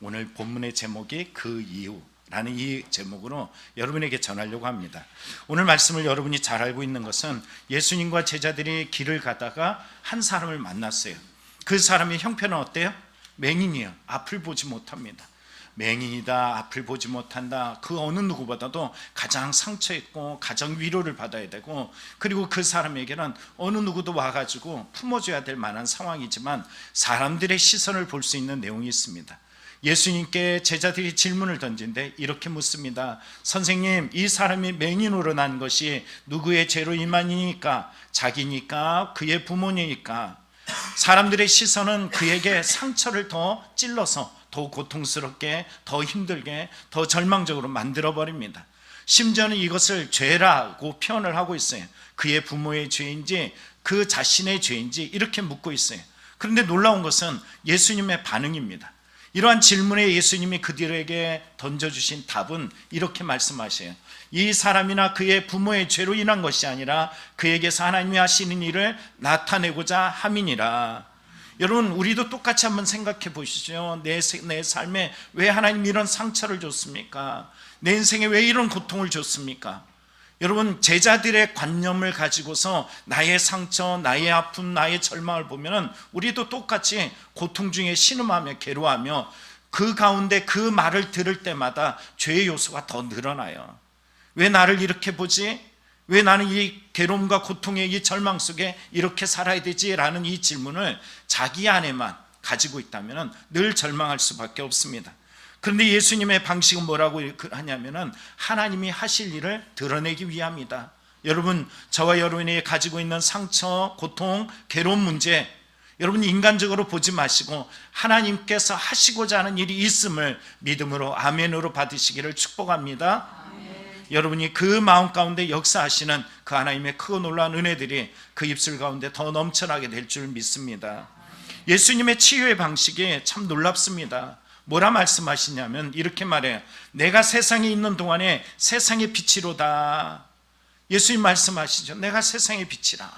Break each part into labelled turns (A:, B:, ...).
A: 오늘 본문의 제목이 그 이유라는 이 제목으로 여러분에게 전하려고 합니다. 오늘 말씀을 여러분이 잘 알고 있는 것은 예수님과 제자들이 길을 가다가 한 사람을 만났어요. 그 사람의 형편은 어때요? 맹인이에요. 앞을 보지 못합니다. 맹인이다, 앞을 보지 못한다, 그 어느 누구보다도 가장 상처있고 가장 위로를 받아야 되고, 그리고 그 사람에게는 어느 누구도 와가지고 품어줘야 될 만한 상황이지만 사람들의 시선을 볼 수 있는 내용이 있습니다. 예수님께 제자들이 질문을 던진데 이렇게 묻습니다. 선생님, 이 사람이 맹인으로 난 것이 누구의 죄로 인하니까? 자기니까? 그의 부모니까? 사람들의 시선은 그에게 상처를 더 찔러서 더 고통스럽게, 더 힘들게, 더 절망적으로 만들어버립니다. 심지어는 이것을 죄라고 표현을 하고 있어요. 그의 부모의 죄인지 그 자신의 죄인지 이렇게 묻고 있어요. 그런데 놀라운 것은 예수님의 반응입니다. 이러한 질문에 예수님이 그들에게 던져주신 답은 이렇게 말씀하셔요. 이 사람이나 그의 부모의 죄로 인한 것이 아니라 그에게서 하나님이 하시는 일을 나타내고자 함이니라. 여러분, 우리도 똑같이 한번 생각해 보시죠. 내 삶에 왜 하나님이 이런 상처를 줬습니까? 내 인생에 왜 이런 고통을 줬습니까? 여러분, 제자들의 관념을 가지고서 나의 상처, 나의 아픔, 나의 절망을 보면 우리도 똑같이 고통 중에 신음하며 괴로워하며 그 가운데 그 말을 들을 때마다 죄의 요소가 더 늘어나요. 왜 나를 이렇게 보지? 왜 나는 이 괴로움과 고통의 이 절망 속에 이렇게 살아야 되지? 라는 이 질문을 자기 안에만 가지고 있다면 늘 절망할 수밖에 없습니다. 그런데 예수님의 방식은 뭐라고 하냐면은 하나님이 하실 일을 드러내기 위함이다. 여러분, 저와 여러분이 가지고 있는 상처, 고통, 괴로운 문제, 여러분 인간적으로 보지 마시고 하나님께서 하시고자 하는 일이 있음을 믿음으로 아멘으로 받으시기를 축복합니다. 여러분이 그 마음 가운데 역사하시는 그 하나님의 크고 놀라운 은혜들이 그 입술 가운데 더 넘쳐나게 될 줄 믿습니다. 예수님의 치유의 방식이 참 놀랍습니다. 뭐라 말씀하시냐면 이렇게 말해요. 내가 세상에 있는 동안에 세상의 빛이로다. 예수님 말씀하시죠. 내가 세상의 빛이라.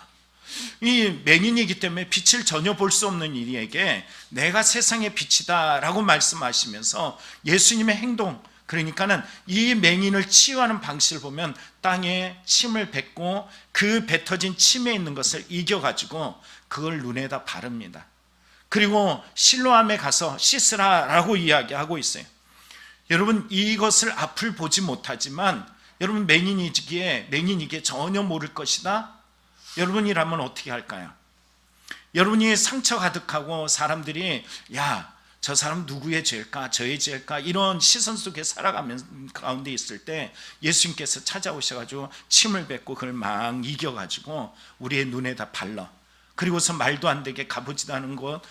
A: 이 맹인이기 때문에 빛을 전혀 볼 수 없는 이에게 내가 세상의 빛이다 라고 말씀하시면서 예수님의 행동, 그러니까는 이 맹인을 치유하는 방식을 보면 땅에 침을 뱉고 그 뱉어진 침에 있는 것을 이겨가지고 그걸 눈에다 바릅니다. 그리고 실로암에 가서 씻으라라고 이야기하고 있어요. 여러분, 이것을 앞을 보지 못하지만 여러분 맹인이기에 전혀 모를 것이다. 여러분이라면 어떻게 할까요? 여러분이 상처 가득하고 사람들이 야, 저 사람 누구의 죄일까? 저의 죄일까? 이런 시선 속에 살아가는 가운데 있을 때 예수님께서 찾아오셔가지고 침을 뱉고 그걸 막 이겨가지고 우리의 눈에다 발라. 그리고서 말도 안 되게 가보지도 않은 곳,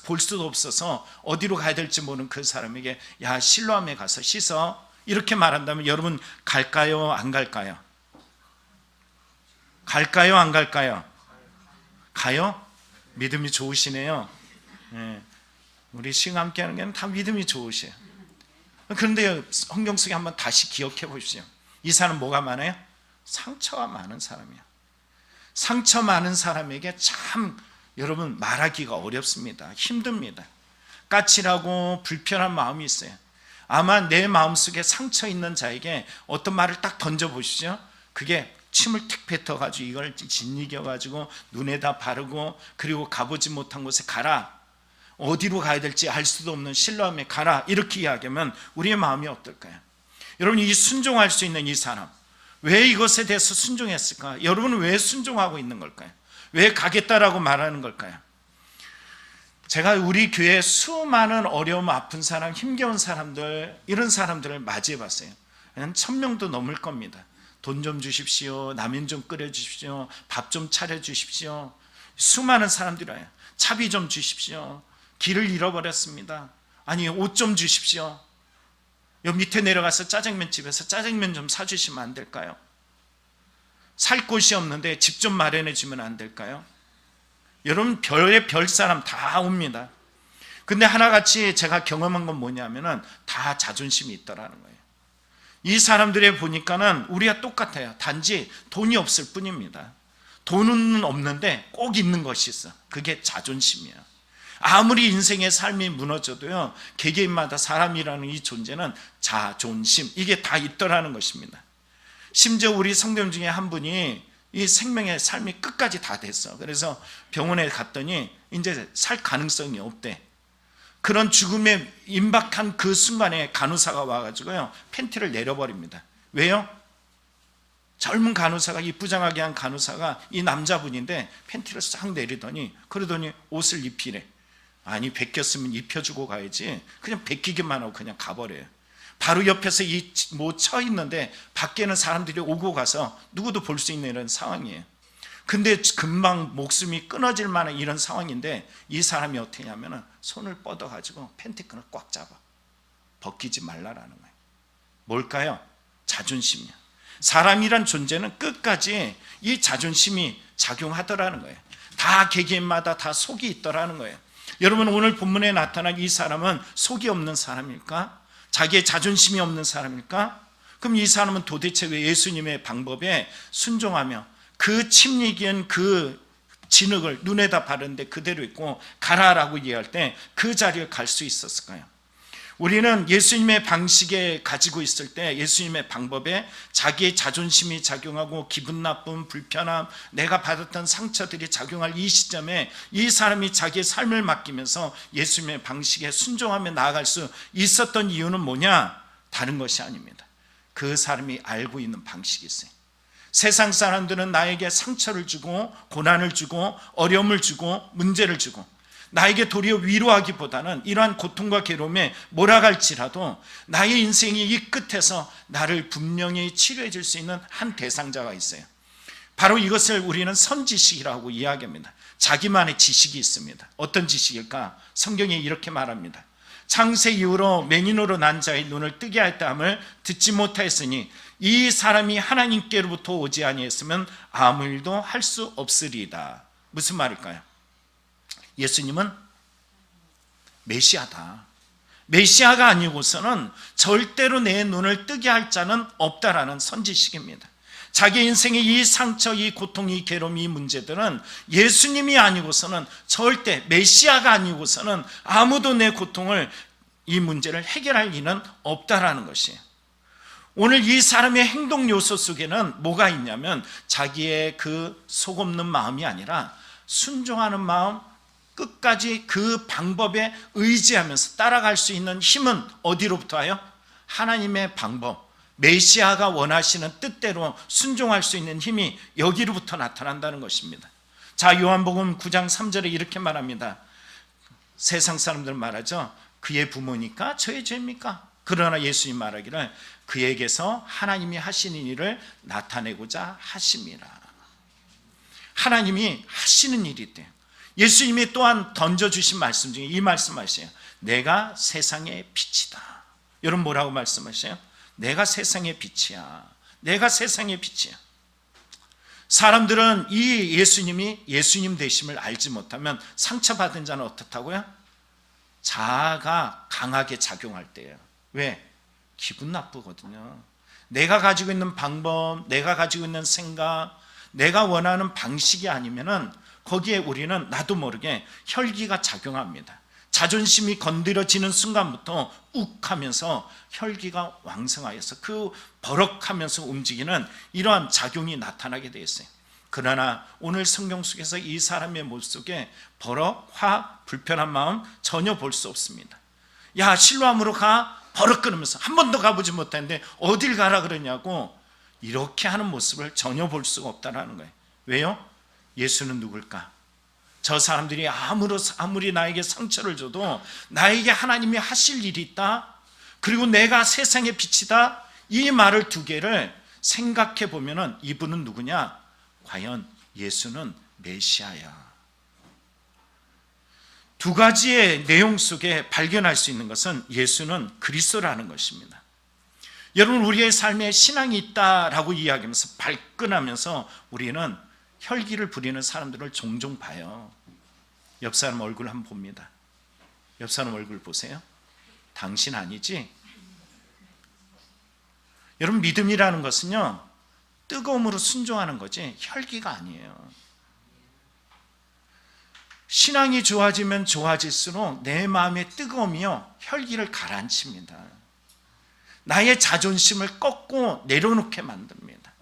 A: 볼 수도 없어서 어디로 가야 될지 모르는 그 사람에게 야, 실로암에 가서 씻어. 이렇게 말한다면 여러분 갈까요? 안 갈까요? 갈까요? 안 갈까요? 가요? 믿음이 좋으시네요. 네. 우리 시가 함께 하는 게 다 믿음이 좋으세요. 그런데 성경 속에 한번 다시 기억해 보십시오. 이 사람 뭐가 많아요? 상처가 많은 사람이에요. 상처 많은 사람에게 참 여러분 말하기가 어렵습니다. 힘듭니다. 까칠하고 불편한 마음이 있어요. 아마 내 마음속에 상처 있는 자에게 어떤 말을 딱 던져보시죠. 그게 침을 탁 뱉어가지고 이걸 짓이겨가지고 눈에다 바르고 그리고 가보지 못한 곳에 가라. 어디로 가야 될지 알 수도 없는 실로암에 가라. 이렇게 이야기하면 우리의 마음이 어떨까요? 여러분, 이 순종할 수 있는 이 사람, 왜 이것에 대해서 순종했을까? 여러분은 왜 순종하고 있는 걸까요? 왜 가겠다라고 말하는 걸까요? 제가 우리 교회에 수많은 어려움, 아픈 사람, 힘겨운 사람들, 이런 사람들을 맞이해 봤어요. 한 1000명도 넘을 겁니다. 돈 좀 주십시오. 라면 좀 끓여 주십시오. 밥 좀 차려 주십시오. 수많은 사람들이 와요. 차비 좀 주십시오. 길을 잃어버렸습니다. 아니, 옷 좀 주십시오. 여 밑에 내려가서 짜장면집에서 짜장면 좀 사주시면 안 될까요? 살 곳이 없는데 집 좀 마련해 주면 안 될까요? 여러분, 별 사람 다 옵니다. 근데 하나같이 제가 경험한 건 뭐냐면은 다 자존심이 있더라는 거예요. 이 사람들에 보니까는 우리가 똑같아요. 단지 돈이 없을 뿐입니다. 돈은 없는데 꼭 있는 것이 있어. 그게 자존심이야. 아무리 인생의 삶이 무너져도요, 개개인마다 사람이라는 이 존재는 자존심, 이게 다 있더라는 것입니다. 심지어 우리 성도님 중에 한 분이 이 생명의 삶이 끝까지 다 됐어. 그래서 병원에 갔더니 이제 살 가능성이 없대. 그런 죽음에 임박한 그 순간에 간호사가 와가지고요, 팬티를 내려버립니다. 왜요? 젊은 간호사가, 이쁘장하게 한 간호사가 이 남자분인데 팬티를 싹 내리더니, 그러더니 옷을 입히래. 아니, 벗겼으면 입혀주고 가야지, 그냥 벗기기만 하고 그냥 가버려요. 바로 옆에서 뭐 쳐 있는데 밖에는 사람들이 오고 가서 누구도 볼 수 있는 이런 상황이에요. 근데 금방 목숨이 끊어질 만한 이런 상황인데 이 사람이 어떻게 하냐면 손을 뻗어가지고 팬티끈을 꽉 잡아. 벗기지 말라라는 거예요. 뭘까요? 자존심이야. 사람이란 존재는 끝까지 이 자존심이 작용하더라는 거예요. 다 개개인마다 다 속이 있더라는 거예요. 여러분, 오늘 본문에 나타난 이 사람은 속이 없는 사람일까? 자기의 자존심이 없는 사람일까? 그럼 이 사람은 도대체 왜 예수님의 방법에 순종하며 그 침리기엔 그 진흙을 눈에다 바르는데 그대로 있고 가라라고 얘기할 때 그 자리에 갈 수 있었을까요? 우리는 예수님의 방식에 가지고 있을 때, 예수님의 방법에 자기의 자존심이 작용하고 기분 나쁨, 불편함, 내가 받았던 상처들이 작용할 이 시점에 이 사람이 자기의 삶을 맡기면서 예수님의 방식에 순종하며 나아갈 수 있었던 이유는 뭐냐? 다른 것이 아닙니다. 그 사람이 알고 있는 방식이 있어요. 세상 사람들은 나에게 상처를 주고 고난을 주고 어려움을 주고 문제를 주고 나에게 도리어 위로하기보다는 이러한 고통과 괴로움에 몰아갈지라도 나의 인생이 이 끝에서 나를 분명히 치료해 줄 수 있는 한 대상자가 있어요. 바로 이것을 우리는 선지식이라고 이야기합니다. 자기만의 지식이 있습니다. 어떤 지식일까? 성경이 이렇게 말합니다. 창세 이후로 맹인으로 난 자의 눈을 뜨게 했다함을 듣지 못하였으니 이 사람이 하나님께로부터 오지 아니했으면 아무 일도 할 수 없으리이다. 무슨 말일까요? 예수님은 메시아다. 메시아가 아니고서는 절대로 내 눈을 뜨게 할 자는 없다라는 선지식입니다. 자기 인생의 이 상처, 이 고통, 이 괴로움, 이 문제들은 예수님이 아니고서는 절대, 메시아가 아니고서는 아무도 내 고통을, 이 문제를 해결할 리는 없다라는 것이에요. 오늘 이 사람의 행동 요소 속에는 뭐가 있냐면 자기의 그 속없는 마음이 아니라 순종하는 마음, 끝까지 그 방법에 의지하면서 따라갈 수 있는 힘은 어디로부터 와요? 하나님의 방법, 메시아가 원하시는 뜻대로 순종할 수 있는 힘이 여기로부터 나타난다는 것입니다. 자, 요한복음 9장 3절에 이렇게 말합니다. 세상 사람들은 말하죠. 그의 부모니까 저의 죄입니까? 그러나 예수님 말하기를 그에게서 하나님이 하시는 일을 나타내고자 하심이라. 하나님이 하시는 일이 있대요. 예수님이 또한 던져주신 말씀 중에 이 말씀하세요. 내가 세상의 빛이다. 여러분 뭐라고 말씀하세요? 내가 세상의 빛이야. 내가 세상의 빛이야. 사람들은 이 예수님이 예수님 되심을 알지 못하면 상처받은 자는 어떻다고요? 자아가 강하게 작용할 때예요. 왜? 기분 나쁘거든요. 내가 가지고 있는 방법, 내가 가지고 있는 생각, 내가 원하는 방식이 아니면은 거기에 우리는 나도 모르게 혈기가 작용합니다. 자존심이 건드려지는 순간부터 욱하면서 혈기가 왕성하여서 그 버럭하면서 움직이는 이러한 작용이 나타나게 되어 있어요. 그러나 오늘 성경 속에서 이 사람의 모습 속에 버럭, 화, 불편한 마음 전혀 볼 수 없습니다. 야, 실로암으로 가. 버럭 끊으면서 한 번도 가보지 못했는데 어딜 가라 그러냐고 이렇게 하는 모습을 전혀 볼 수가 없다는 거예요. 왜요? 예수는 누굴까? 저 사람들이 아무리 나에게 상처를 줘도 나에게 하나님이 하실 일이 있다. 그리고 내가 세상의 빛이다. 이 말을 두 개를 생각해 보면은 이분은 누구냐? 과연 예수는 메시아야. 두 가지의 내용 속에 발견할 수 있는 것은 예수는 그리스도라는 것입니다. 여러분, 우리의 삶에 신앙이 있다라고 이야기하면서 발끈하면서 우리는 혈기를 부리는 사람들을 종종 봐요. 옆 사람 얼굴 한번 봅니다. 옆 사람 얼굴 보세요. 당신 아니지? 여러분, 믿음이라는 것은요, 뜨거움으로 순종하는 거지 혈기가 아니에요. 신앙이 좋아지면 좋아질수록 내 마음의 뜨거움이요 혈기를 가라앉힙니다. 나의 자존심을 꺾고 내려놓게 만듭니다.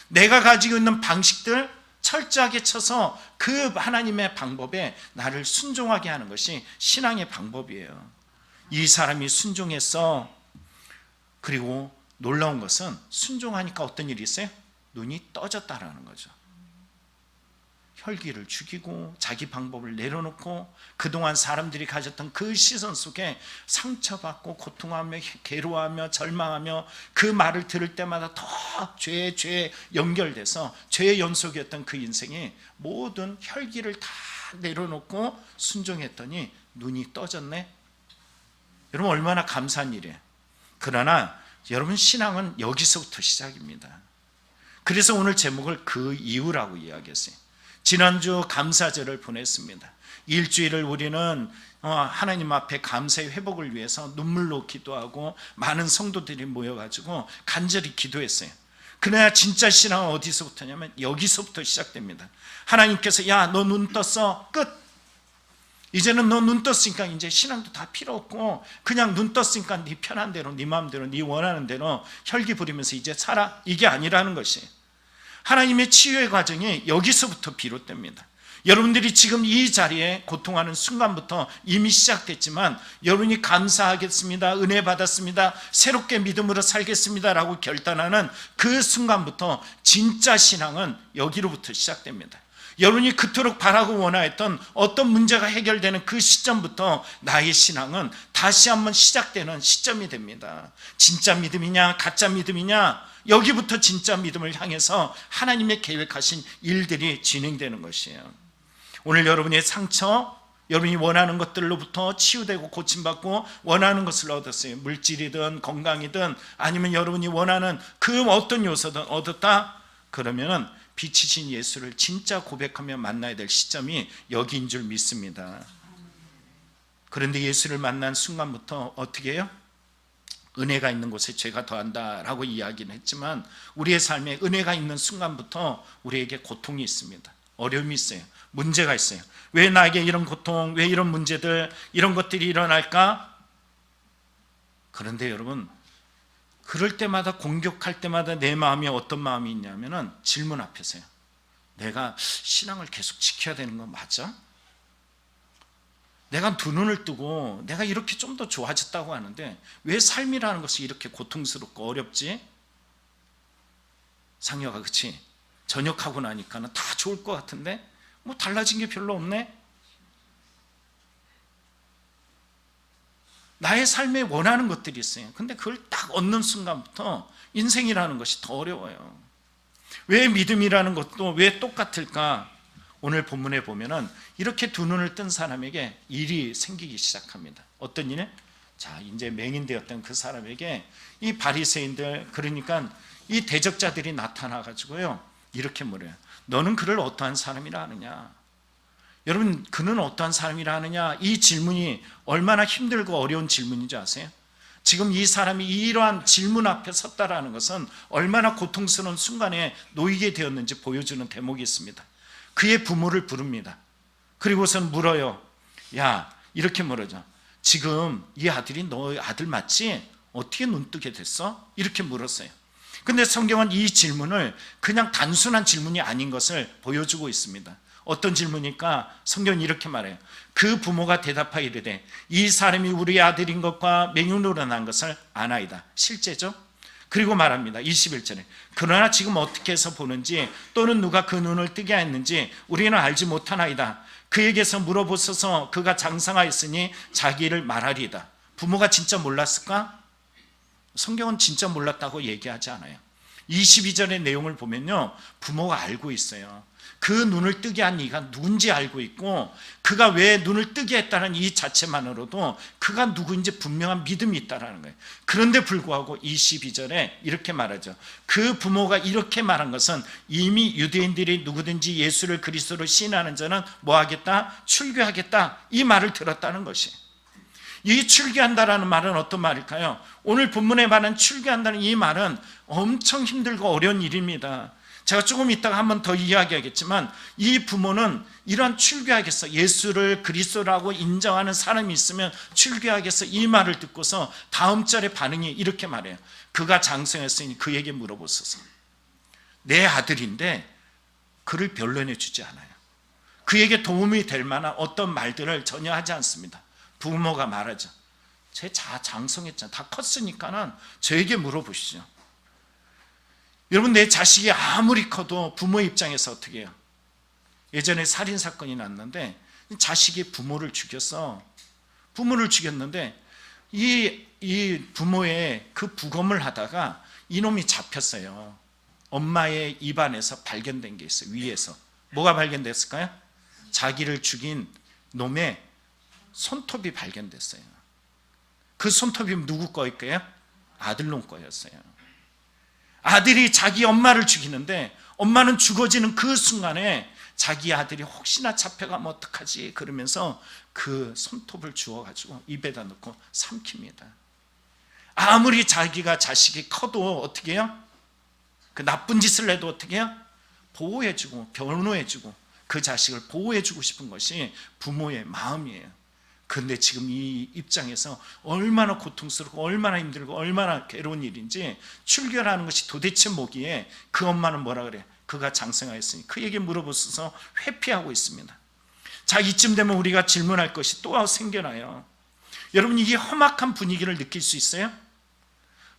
A: 내가 가지고 있는 방식들 철저하게 쳐서 그 하나님의 방법에 나를 순종하게 하는 것이 신앙의 방법이에요. 이 사람이 순종했어. 그리고 놀라운 것은 순종하니까 어떤 일이 있어요? 눈이 떠졌다라는 거죠. 혈기를 죽이고 자기 방법을 내려놓고 그동안 사람들이 가졌던 그 시선 속에 상처받고 고통하며 괴로워하며 절망하며 그 말을 들을 때마다 더 죄에 연결돼서 죄의 연속이었던 그 인생이 모든 혈기를 다 내려놓고 순종했더니 눈이 떠졌네. 여러분 얼마나 감사한 일이에요. 그러나 여러분 신앙은 여기서부터 시작입니다. 그래서 오늘 제목을 그 이유라고 이야기했어요. 지난주 감사절을 보냈습니다. 일주일을 우리는 하나님 앞에 감사의 회복을 위해서 눈물로 기도하고 많은 성도들이 모여가지고 간절히 기도했어요. 그러나 진짜 신앙은 어디서부터냐면 여기서부터 시작됩니다. 하나님께서 야, 너 눈 떴어? 끝! 이제는 너 눈 떴으니까 이제 신앙도 다 필요 없고 그냥 눈 떴으니까 네 편한 대로 네 마음대로 네 원하는 대로 혈기 부리면서 이제 살아. 이게 아니라는 것이에요. 하나님의 치유의 과정이 여기서부터 비롯됩니다. 여러분들이 지금 이 자리에 고통하는 순간부터 이미 시작됐지만 여러분이 감사하겠습니다, 은혜 받았습니다, 새롭게 믿음으로 살겠습니다 라고 결단하는 그 순간부터 진짜 신앙은 여기로부터 시작됩니다. 여러분이 그토록 바라고 원하였던 어떤 문제가 해결되는 그 시점부터 나의 신앙은 다시 한번 시작되는 시점이 됩니다. 진짜 믿음이냐 가짜 믿음이냐, 여기부터 진짜 믿음을 향해서 하나님의 계획하신 일들이 진행되는 것이에요. 오늘 여러분의 상처, 여러분이 원하는 것들로부터 치유되고 고침받고 원하는 것을 얻었어요. 물질이든 건강이든 아니면 여러분이 원하는 그 어떤 요소든 얻었다. 그러면은 빛이신 예수를 진짜 고백하며 만나야 될 시점이 여기인 줄 믿습니다. 그런데 예수를 만난 순간부터 어떻게 해요? 은혜가 있는 곳에 죄가 더한다라고 이야기는 했지만 우리의 삶에 은혜가 있는 순간부터 우리에게 고통이 있습니다. 어려움이 있어요. 문제가 있어요. 왜 나에게 이런 고통, 왜 이런 문제들, 이런 것들이 일어날까? 그런데 여러분, 그럴 때마다 공격할 때마다 내 마음이 어떤 마음이 있냐면은 질문 앞에서요. 내가 신앙을 계속 지켜야 되는 거 맞아? 내가 두 눈을 뜨고 내가 이렇게 좀 더 좋아졌다고 하는데 왜 삶이라는 것이 이렇게 고통스럽고 어렵지? 상혁아, 그치? 전역하고 나니까는 다 좋을 것 같은데 뭐 달라진 게 별로 없네? 나의 삶에 원하는 것들이 있어요. 근데 그걸 딱 얻는 순간부터 인생이라는 것이 더 어려워요. 왜 믿음이라는 것도 왜 똑같을까? 오늘 본문에 보면은 이렇게 두 눈을 뜬 사람에게 일이 생기기 시작합니다. 어떤 일이? 자, 이제 맹인되었던 그 사람에게 이 바리새인들, 그러니까 이 대적자들이 나타나 가지고요 이렇게 물어요. 너는 그를 어떠한 사람이라 하느냐? 여러분, 그는 어떠한 사람이라 하느냐? 이 질문이 얼마나 힘들고 어려운 질문인지 아세요? 지금 이 사람이 이러한 질문 앞에 섰다라는 것은 얼마나 고통스러운 순간에 놓이게 되었는지 보여주는 대목이 있습니다. 그의 부모를 부릅니다. 그리고선 물어요. 야, 이렇게 물어죠. 지금 이 아들이 너 아들 맞지? 어떻게 눈 뜨게 됐어? 이렇게 물었어요. 근데 성경은 이 질문을 그냥 단순한 질문이 아닌 것을 보여주고 있습니다. 어떤 질문일까? 성경은 이렇게 말해요. 그 부모가 대답하여 이르되 이 사람이 우리 아들인 것과 맹인으로 난 것을 아나이다. 실제죠? 그리고 말합니다. 21절에 그러나 지금 어떻게 해서 보는지 또는 누가 그 눈을 뜨게 했는지 우리는 알지 못하나이다. 그에게서 물어보소서. 그가 장상하였으니 자기를 말하리이다. 부모가 진짜 몰랐을까? 성경은 진짜 몰랐다고 얘기하지 않아요. 22절의 내용을 보면요 부모가 알고 있어요. 그 눈을 뜨게 한 이가 누군지 알고 있고 그가 왜 눈을 뜨게 했다는 이 자체만으로도 그가 누구인지 분명한 믿음이 있다는 거예요. 그런데 불구하고 22절에 이렇게 말하죠. 그 부모가 이렇게 말한 것은 이미 유대인들이 누구든지 예수를 그리스도로 시인하는 자는 뭐 하겠다? 출교하겠다. 이 말을 들었다는 것이에요. 이 출교한다라는 말은 어떤 말일까요? 오늘 본문에 말한 출교한다는 이 말은 엄청 힘들고 어려운 일입니다. 제가 조금 이따가 한 번 더 이야기하겠지만 이 부모는 이런 출교하겠어, 예수를 그리스도라고 인정하는 사람이 있으면 출교하겠어, 이 말을 듣고서 다음 절의 반응이 이렇게 말해요. 그가 장성했으니 그에게 물어보소서. 내 아들인데 그를 변론해 주지 않아요. 그에게 도움이 될 만한 어떤 말들을 전혀 하지 않습니다. 부모가 말하죠. 제 장성했잖아, 다 컸으니까는 저에게 물어보시죠. 여러분, 내 자식이 아무리 커도 부모 입장에서 어떻게 해요? 예전에 살인사건이 났는데 자식이 부모를 죽였어. 부모를 죽였는데 이 부모의 그 부검을 하다가 이놈이 잡혔어요. 엄마의 입안에서 발견된 게 있어요. 위에서 뭐가 발견됐을까요? 자기를 죽인 놈의 손톱이 발견됐어요. 그 손톱이 누구 거일까요? 아들놈 거였어요. 아들이 자기 엄마를 죽이는데 엄마는 죽어지는 그 순간에 자기 아들이 혹시나 잡혀가면 어떡하지 그러면서 그 손톱을 주워가지고 입에다 넣고 삼킵니다. 아무리 자기가 자식이 커도 어떻게 해요? 그 나쁜 짓을 해도 어떻게 해요? 보호해주고 변호해주고 그 자식을 보호해주고 싶은 것이 부모의 마음이에요. 그런데 지금 이 입장에서 얼마나 고통스럽고 얼마나 힘들고 얼마나 괴로운 일인지, 출교라는 것이 도대체 뭐기에 그 엄마는 뭐라 그래? 그가 장성하였으니 그에게 물어보소서 회피하고 있습니다. 자, 이쯤 되면 우리가 질문할 것이 또 생겨나요. 여러분, 이게 험악한 분위기를 느낄 수 있어요?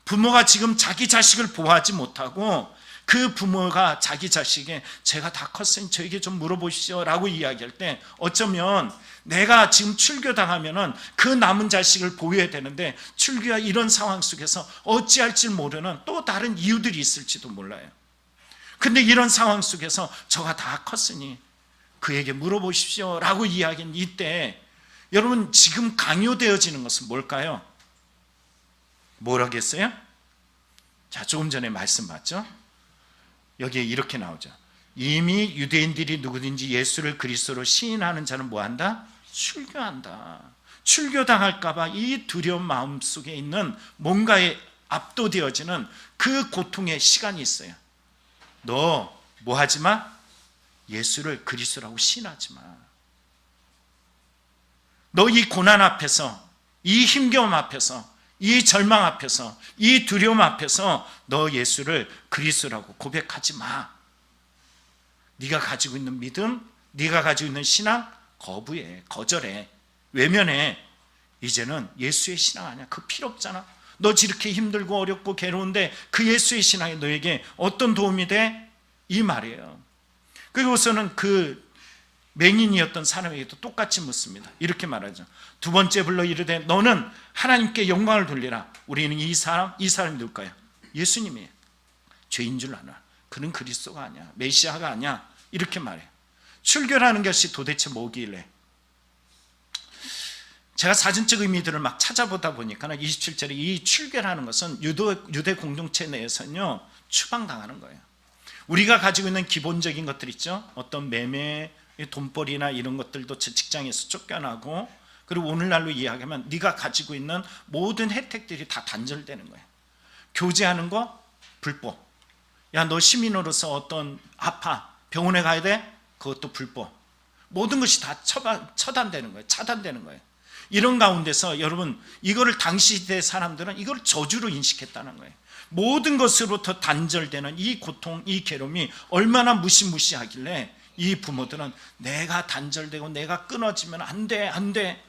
A: 부모가 지금 자기 자식을 보호하지 못하고 그 부모가 자기 자식에게 제가 다 컸으니 저에게 좀 물어보시죠 라고 이야기할 때 어쩌면 내가 지금 출교당하면 그 남은 자식을 보호해야 되는데 출교와 이런 상황 속에서 어찌할지 모르는 또 다른 이유들이 있을지도 몰라요. 근데 이런 상황 속에서 저가 다 컸으니 그에게 물어보십시오 라고 이야기한 이때 여러분, 지금 강요되어지는 것은 뭘까요? 뭐라겠어요? 자, 조금 전에 말씀 봤죠? 여기에 이렇게 나오죠. 이미 유대인들이 누구든지 예수를 그리스도로 시인하는 자는 뭐한다? 출교한다. 출교당할까 봐 이 두려운 마음 속에 있는 뭔가에 압도되어지는 그 고통의 시간이 있어요. 너 뭐 하지 마? 예수를 그리스도라고 시인하지 마. 너 이 고난 앞에서, 이 힘겨움 앞에서, 이 절망 앞에서, 이 두려움 앞에서 너 예수를 그리스도라고 고백하지 마. 네가 가지고 있는 믿음, 네가 가지고 있는 신앙 거부해, 거절해, 외면해. 이제는 예수의 신앙 아니야. 그 필요 없잖아. 너 이렇게 힘들고 어렵고 괴로운데 그 예수의 신앙이 너에게 어떤 도움이 돼? 이 말이에요. 그리고서는 그 맹인이었던 사람에게도 똑같이 묻습니다. 이렇게 말하죠. 두 번째 불러 이르되 너는 하나님께 영광을 돌리라. 우리는 이 사람이 누굴까요? 예수님이에요. 죄인 줄 아나. 그는 그리스도가 아니야, 메시아가 아니야. 이렇게 말해요. 출교라는 것이 도대체 뭐길래? 제가 사전적 의미들을 막 찾아보다 보니까 27절에 이 출교라는 것은 유대 공동체 내에서는요 추방당하는 거예요. 우리가 가지고 있는 기본적인 것들 있죠. 어떤 매매, 돈벌이나 이런 것들도 직장에서 쫓겨나고, 그리고 오늘날로 이야기하면 네가 가지고 있는 모든 혜택들이 다 단절되는 거예요. 교제하는 거 불법. 야, 너 시민으로서 어떤 아파, 병원에 가야 돼? 그것도 불법. 모든 것이 다 처단되는 거예요. 차단되는 거예요. 이런 가운데서 여러분, 이거를 당시 시대 사람들은 이걸 저주로 인식했다는 거예요. 모든 것으로부터 단절되는 이 고통, 이 괴로움이 얼마나 무시무시하길래 이 부모들은 내가 단절되고 내가 끊어지면 안 돼, 안 돼.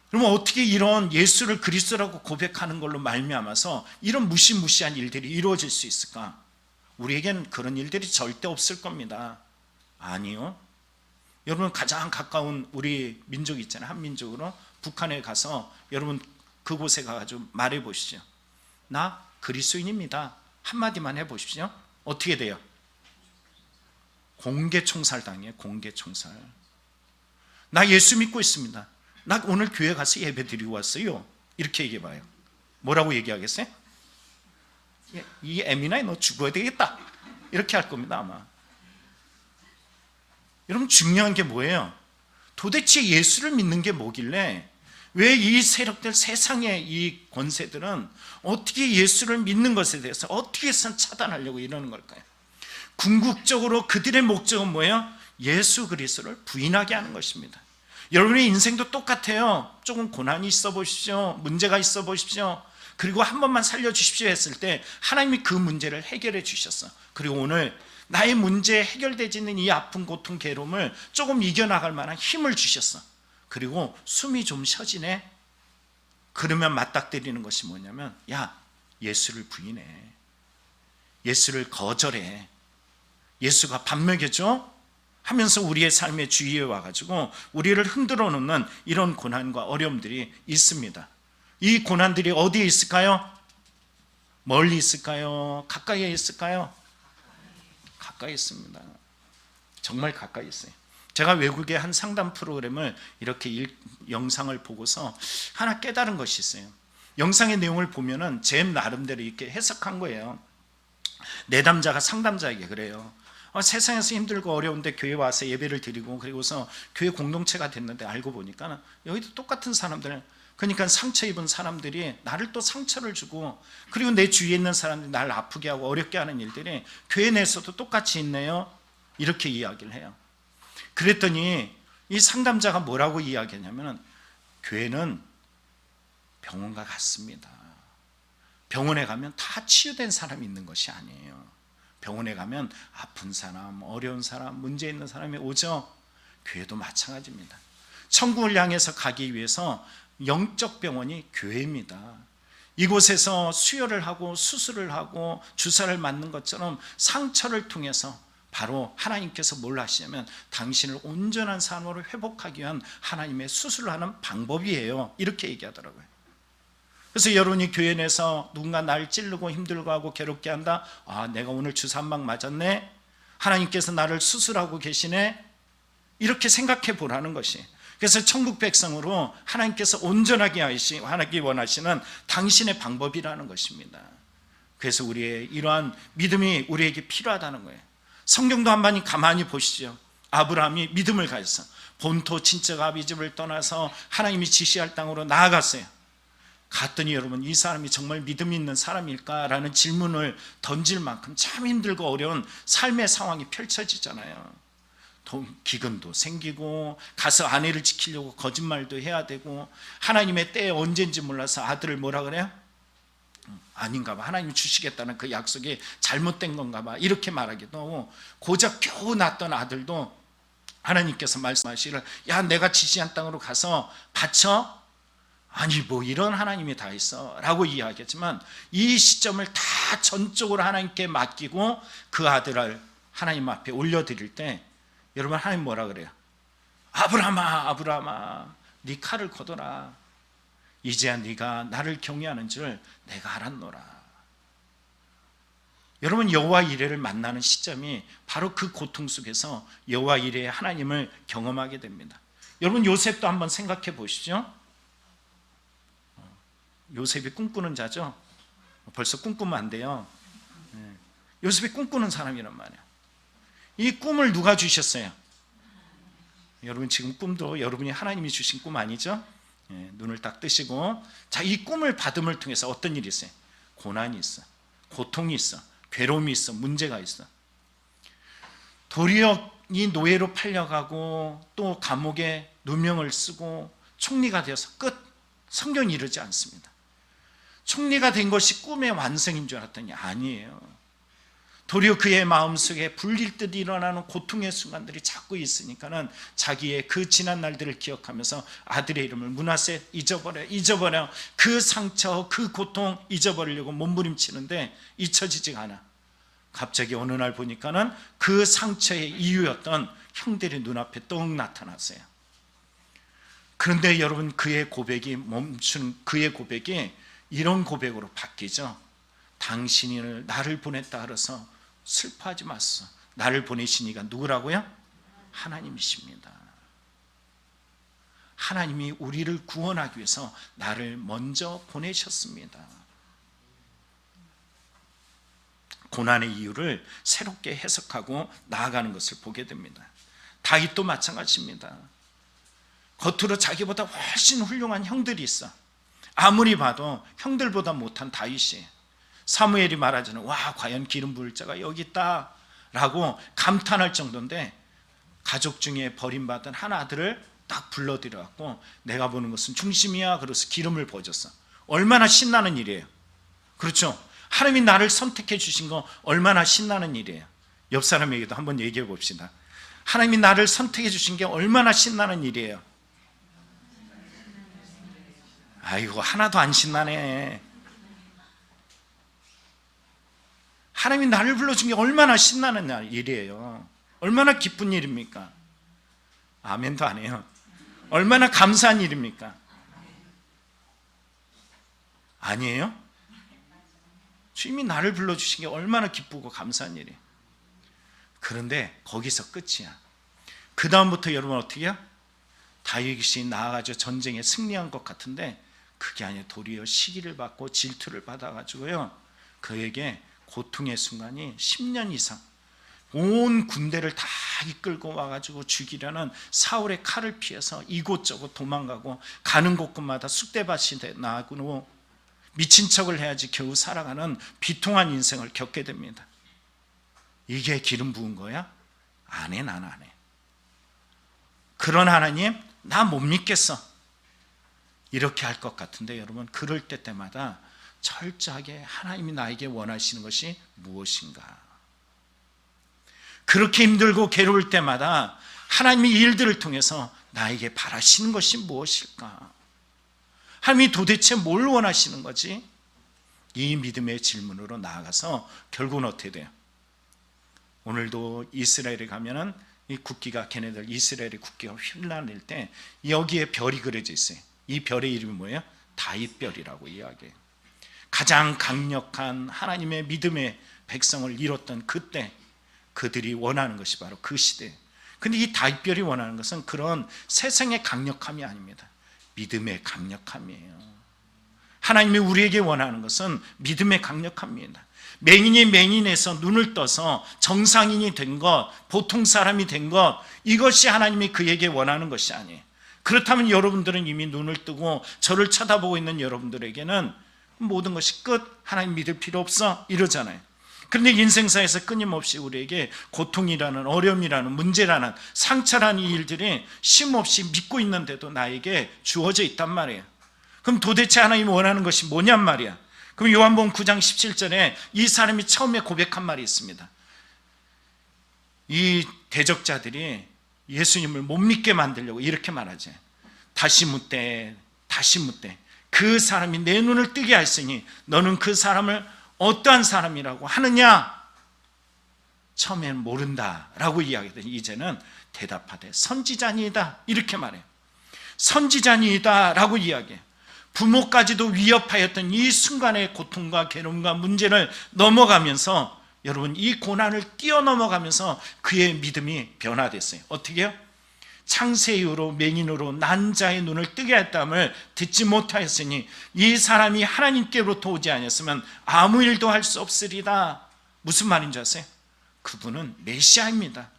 A: 그러면 어떻게 이런 예수를 그리스도라고 고백하는 걸로 말미암아서 이런 무시무시한 일들이 이루어질 수 있을까? 우리에겐 그런 일들이 절대 없을 겁니다. 아니요. 여러분, 가장 가까운 우리 민족 있잖아요. 한민족으로 북한에 가서 여러분 그곳에 가가지고 말해 보시죠. 나 그리스도인입니다. 한마디만 해보십시오. 어떻게 돼요? 공개 총살당해요. 공개 총살. 나 예수 믿고 있습니다. 나 오늘 교회 가서 예배 드리고 왔어요. 이렇게 얘기해봐요. 뭐라고 얘기하겠어요? 이 에미나이 너 죽어야 되겠다. 이렇게 할 겁니다 아마. 여러분, 중요한 게 뭐예요? 도대체 예수를 믿는 게 뭐길래 왜 이 세력들, 세상의 이 권세들은 어떻게 예수를 믿는 것에 대해서 어떻게 해서 차단하려고 이러는 걸까요? 궁극적으로 그들의 목적은 뭐예요? 예수 그리스도를 부인하게 하는 것입니다. 여러분의 인생도 똑같아요. 조금 고난이 있어 보십시오. 문제가 있어 보십시오. 그리고 한 번만 살려주십시오 했을 때 하나님이 그 문제를 해결해 주셨어. 그리고 오늘 나의 문제 해결되지 있는 이 아픈 고통 괴로움을 조금 이겨나갈 만한 힘을 주셨어. 그리고 숨이 좀 쉬어지네. 그러면 맞닥뜨리는 것이 뭐냐면, 야, 예수를 부인해. 예수를 거절해. 예수가 밥 먹여줘? 하면서 우리의 삶의 주위에 와가지고 우리를 흔들어 놓는 이런 고난과 어려움들이 있습니다. 이 고난들이 어디에 있을까요? 멀리 있을까요? 가까이에 있을까요? 가까이 있습니다. 정말 가까이 있어요. 제가 외국의 한 상담 프로그램을 이렇게 영상을 보고서 하나 깨달은 것이 있어요. 영상의 내용을 보면은 제 나름대로 이렇게 해석한 거예요. 내담자가 상담자에게 그래요. 세상에서 힘들고 어려운데 교회 와서 예배를 드리고 그리고서 교회 공동체가 됐는데 알고 보니까 여기도 똑같은 사람들, 그러니까 상처 입은 사람들이 나를 또 상처를 주고, 그리고 내 주위에 있는 사람들이 나를 아프게 하고 어렵게 하는 일들이 교회 내에서도 똑같이 있네요. 이렇게 이야기를 해요. 그랬더니 이 상담자가 뭐라고 이야기하냐면, 교회는 병원과 같습니다. 병원에 가면 다 치유된 사람이 있는 것이 아니에요. 병원에 가면 아픈 사람, 어려운 사람, 문제 있는 사람이 오죠. 교회도 마찬가지입니다. 천국을 향해서 가기 위해서 영적 병원이 교회입니다. 이곳에서 수혈을 하고 수술을 하고 주사를 맞는 것처럼 상처를 통해서 바로 하나님께서 뭘 하시냐면 당신을 온전한 사람으로 회복하기 위한 하나님의 수술을 하는 방법이에요. 이렇게 얘기하더라고요. 그래서 여러분이 교회 내에서 누군가 나를 찌르고 힘들고 하고 괴롭게 한다. 아, 내가 오늘 주사 한 방 맞았네. 하나님께서 나를 수술하고 계시네. 이렇게 생각해 보라는 것이. 그래서 천국 백성으로 하나님께서 온전하게 하기 원하시는 당신의 방법이라는 것입니다. 그래서 우리의 이러한 믿음이 우리에게 필요하다는 거예요. 성경도 한번 가만히 보시죠. 아브라함이 믿음을 가졌어. 본토 친척 아비집을 떠나서 하나님이 지시할 땅으로 나아갔어요. 갔더니 여러분, 이 사람이 정말 믿음이 있는 사람일까라는 질문을 던질 만큼 참 힘들고 어려운 삶의 상황이 펼쳐지잖아요. 기근도 생기고 가서 아내를 지키려고 거짓말도 해야 되고, 하나님의 때에 언제인지 몰라서 아들을 뭐라 그래요? 아닌가 봐, 하나님이 주시겠다는 그 약속이 잘못된 건가 봐, 이렇게 말하기도 하고, 고작 겨우 낳았던 아들도 하나님께서 말씀하시기를, 야, 내가 지시한 땅으로 가서 바쳐? 아니, 뭐 이런 하나님이 다 있어 라고 이야기했지만, 이 시점을 다 전적으로 하나님께 맡기고 그 아들을 하나님 앞에 올려드릴 때, 여러분, 하나님 뭐라 그래요? 아브라함아, 아브라함아, 네 칼을 걷어라. 이제야 네가 나를 경외하는 줄 내가 알았노라. 여러분, 여호와 이레를 만나는 시점이 바로 그 고통 속에서 여호와 이레의 하나님을 경험하게 됩니다. 여러분, 요셉도 한번 생각해 보시죠. 요셉이 꿈꾸는 자죠. 벌써 꿈꾸면 안 돼요. 요셉이 꿈꾸는 사람이란 말이에요. 이 꿈을 누가 주셨어요? 여러분, 지금 꿈도 여러분이 하나님이 주신 꿈 아니죠? 눈을 딱 뜨시고, 자, 이 꿈을 받음을 통해서 어떤 일이 있어요? 고난이 있어, 고통이 있어, 괴로움이 있어, 문제가 있어. 도리어 이 노예로 팔려가고 또 감옥에 누명을 쓰고 총리가 되어서 끝. 성경이 이르지 않습니다. 총리가 된 것이 꿈의 완성인 줄 알았더니 아니에요. 도리어 그의 마음속에 불릴 듯 일어나는 고통의 순간들이 자꾸 있으니까는 자기의 그 지난 날들을 기억하면서 아들의 이름을 므낫세, 잊어버려. 그 상처, 그 고통 잊어버리려고 몸부림치는데 잊혀지지가 않아. 갑자기 어느 날 보니까는 그 상처의 이유였던 형들이 눈앞에 떡 나타났어요. 그런데 여러분, 그의 고백이 이런 고백으로 바뀌죠. 당신이 나를 보냈다 하러서 슬퍼하지 마소. 나를 보내신 이가 누구라고요? 하나님이십니다. 하나님이 우리를 구원하기 위해서 나를 먼저 보내셨습니다. 고난의 이유를 새롭게 해석하고 나아가는 것을 보게 됩니다. 다윗도 마찬가지입니다. 겉으로 자기보다 훨씬 훌륭한 형들이 있어. 아무리 봐도 형들보다 못한 다윗이, 사무엘이 말하자는, 와, 과연 기름 부을 자가 여기 있다 라고 감탄할 정도인데, 가족 중에 버림받은 한 아들을 딱 불러들여갖고 내가 보는 것은 중심이야 그래서 기름을 부어줬어. 얼마나 신나는 일이에요. 그렇죠? 하나님이 나를 선택해 주신 거 얼마나 신나는 일이에요. 옆 사람에게도 한번 얘기해 봅시다. 하나님이 나를 선택해 주신 게 얼마나 신나는 일이에요. 아이고, 하나도 안 신나네. 하나님이 나를 불러준 게 얼마나 신나는 일이에요. 얼마나 기쁜 일입니까? 아멘도 안 해요. 얼마나 감사한 일입니까? 아니에요? 주님이 나를 불러주신 게 얼마나 기쁘고 감사한 일이에요. 그런데 거기서 끝이야. 그 다음부터 여러분 어떻게 해요? 다윗이 나아가지고 전쟁에 승리한 것 같은데 그게 아니에요. 도리어 시기를 받고 질투를 받아가지고요, 그에게 고통의 순간이 10년 이상, 온 군대를 다 이끌고 와가지고 죽이려는 사울의 칼을 피해서 이곳저곳 도망가고 가는 곳곳마다 쑥대밭이 나고 미친 척을 해야지 겨우 살아가는 비통한 인생을 겪게 됩니다. 이게 기름 부은 거야? 안 해, 난 안 해. 그런 하나님 나 못 믿겠어 이렇게 할 것 같은데, 여러분 그럴 때마다 철저하게 하나님이 나에게 원하시는 것이 무엇인가, 그렇게 힘들고 괴로울 때마다 하나님이 일들을 통해서 나에게 바라시는 것이 무엇일까, 하나님이 도대체 뭘 원하시는 거지? 이 믿음의 질문으로 나아가서 결국은 어떻게 돼요? 오늘도 이스라엘에 가면은 이 국기가, 걔네들 이스라엘의 국기가 휘날릴 때 여기에 별이 그려져 있어요. 이 별의 이름이 뭐예요? 다윗별이라고 이야기해요. 가장 강력한 하나님의 믿음의 백성을 이뤘던 그때 그들이 원하는 것이 바로 그 시대. 근데 이 다윗별이 원하는 것은 그런 세상의 강력함이 아닙니다. 믿음의 강력함이에요. 하나님이 우리에게 원하는 것은 믿음의 강력함입니다. 맹인이 맹인에서 눈을 떠서 정상인이 된 것, 보통 사람이 된 것, 이것이 하나님이 그에게 원하는 것이 아니에요. 그렇다면 여러분들은 이미 눈을 뜨고 저를 쳐다보고 있는 여러분들에게는 모든 것이 끝, 하나님 믿을 필요 없어 이러잖아요. 그런데 인생사에서 끊임없이 우리에게 고통이라는, 어려움이라는, 문제라는, 상처라는 일들이 쉼없이 믿고 있는데도 나에게 주어져 있단 말이에요. 그럼 도대체 하나님이 원하는 것이 뭐냔 말이야. 그럼 요한복음 9장 17절에 이 사람이 처음에 고백한 말이 있습니다. 이 대적자들이 예수님을 못 믿게 만들려고 이렇게 말하지. 다시 묻되 그 사람이 내 눈을 뜨게 하였으니 너는 그 사람을 어떠한 사람이라고 하느냐? 처음에는 모른다라고 이야기하더니 이제는 대답하되 선지자니이다 이렇게 말해요. 선지자니이다라고 이야기해요. 부모까지도 위협하였던 이 순간의 고통과 괴로움과 문제를 넘어가면서, 여러분 이 고난을 뛰어넘어가면서 그의 믿음이 변화됐어요. 어떻게 해요? 창세 이후로 맹인으로 난 자의 눈을 뜨게 했다함을 듣지 못하였으니 이 사람이 하나님께로부터 오지 아니었으면 아무 일도 할 수 없으리다. 무슨 말인 줄 아세요? 그분은 메시아입니다.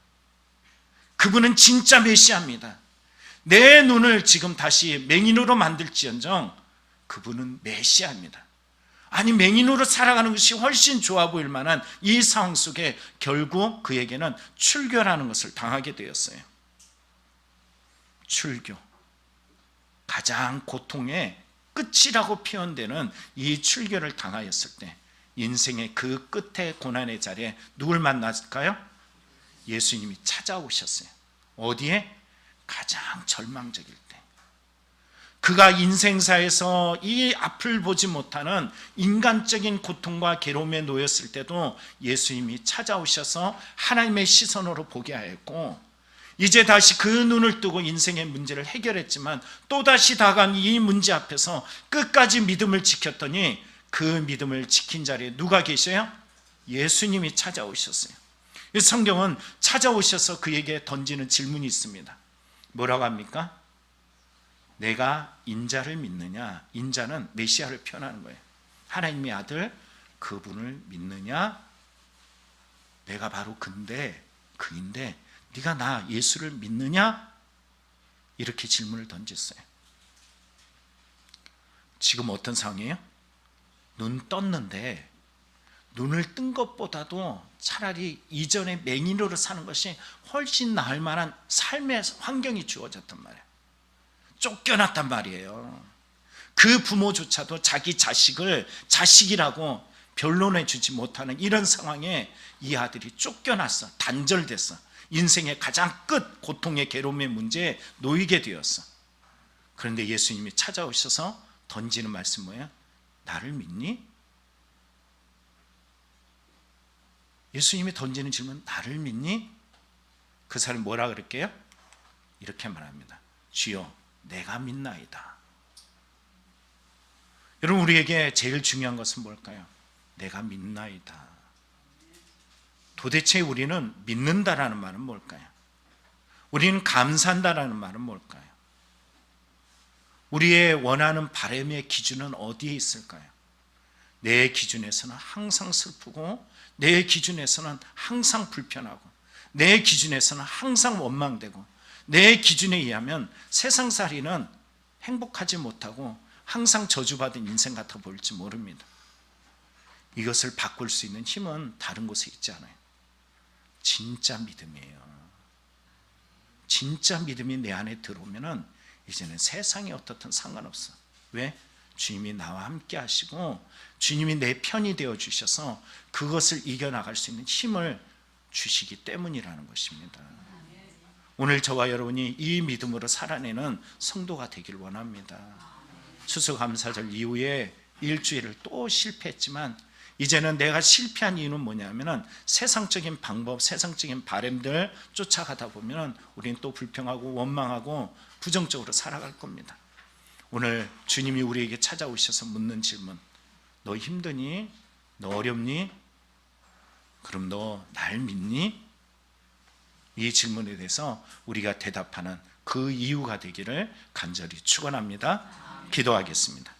A: 그분은 진짜 메시아입니다. 내 눈을 지금 다시 맹인으로 만들지언정 그분은 메시아입니다. 아니, 맹인으로 살아가는 것이 훨씬 좋아 보일 만한 이 상황 속에 결국 그에게는 출교라는 것을 당하게 되었어요. 출교, 가장 고통의 끝이라고 표현되는 이 출교를 당하였을 때 인생의 그 끝의 고난의 자리에 누굴 만났을까요? 예수님이 찾아오셨어요. 어디에? 가장 절망적일 때. 그가 인생사에서 이 앞을 보지 못하는 인간적인 고통과 괴로움에 놓였을 때도 예수님이 찾아오셔서 하나님의 시선으로 보게 하였고, 이제 다시 그 눈을 뜨고 인생의 문제를 해결했지만 또다시 다가간 이 문제 앞에서 끝까지 믿음을 지켰더니 그 믿음을 지킨 자리에 누가 계셔요? 예수님이 찾아오셨어요. 성경은 찾아오셔서 그에게 던지는 질문이 있습니다. 뭐라고 합니까? 내가 인자를 믿느냐? 인자는 메시아를 표현하는 거예요. 하나님의 아들 그분을 믿느냐? 내가 바로 그인데 네가 나 예수를 믿느냐? 이렇게 질문을 던졌어요. 지금 어떤 상황이에요? 눈 떴는데 눈을 뜬 것보다도 차라리 이전에 맹인으로 사는 것이 훨씬 나을 만한 삶의 환경이 주어졌단 말이에요. 쫓겨났단 말이에요. 그 부모조차도 자기 자식을 자식이라고 변론해 주지 못하는 이런 상황에 이 아들이 쫓겨났어. 단절됐어. 인생의 가장 끝 고통의 괴로움의 문제에 놓이게 되었어. 그런데 예수님이 찾아오셔서 던지는 말씀 뭐예요? 나를 믿니? 예수님이 던지는 질문, 나를 믿니? 그 사람이 뭐라 그럴게요? 이렇게 말합니다. 주여, 내가 믿나이다. 여러분, 우리에게 제일 중요한 것은 뭘까요? 내가 믿나이다. 도대체 우리는 믿는다라는 말은 뭘까요? 우리는 감사한다라는 말은 뭘까요? 우리의 원하는 바람의 기준은 어디에 있을까요? 내 기준에서는 항상 슬프고, 내 기준에서는 항상 불편하고, 내 기준에서는 항상 원망되고, 내 기준에 의하면 세상살이는 행복하지 못하고 항상 저주받은 인생 같아 보일지 모릅니다. 이것을 바꿀 수 있는 힘은 다른 곳에 있지 않아요. 진짜 믿음이에요. 진짜 믿음이 내 안에 들어오면은 이제는 세상이 어떻든 상관없어. 왜? 주님이 나와 함께 하시고 주님이 내 편이 되어 주셔서 그것을 이겨나갈 수 있는 힘을 주시기 때문이라는 것입니다. 오늘 저와 여러분이 이 믿음으로 살아내는 성도가 되길 원합니다. 추수감사절 이후에 일주일을 또 실패했지만 이제는 내가 실패한 이유는 뭐냐면은 세상적인 방법, 세상적인 바람들 쫓아가다 보면 우리는 또 불평하고 원망하고 부정적으로 살아갈 겁니다. 오늘 주님이 우리에게 찾아오셔서 묻는 질문, 너 힘드니? 너 어렵니? 그럼 너 날 믿니? 이 질문에 대해서 우리가 대답하는 그 이유가 되기를 간절히 축원합니다. 기도하겠습니다.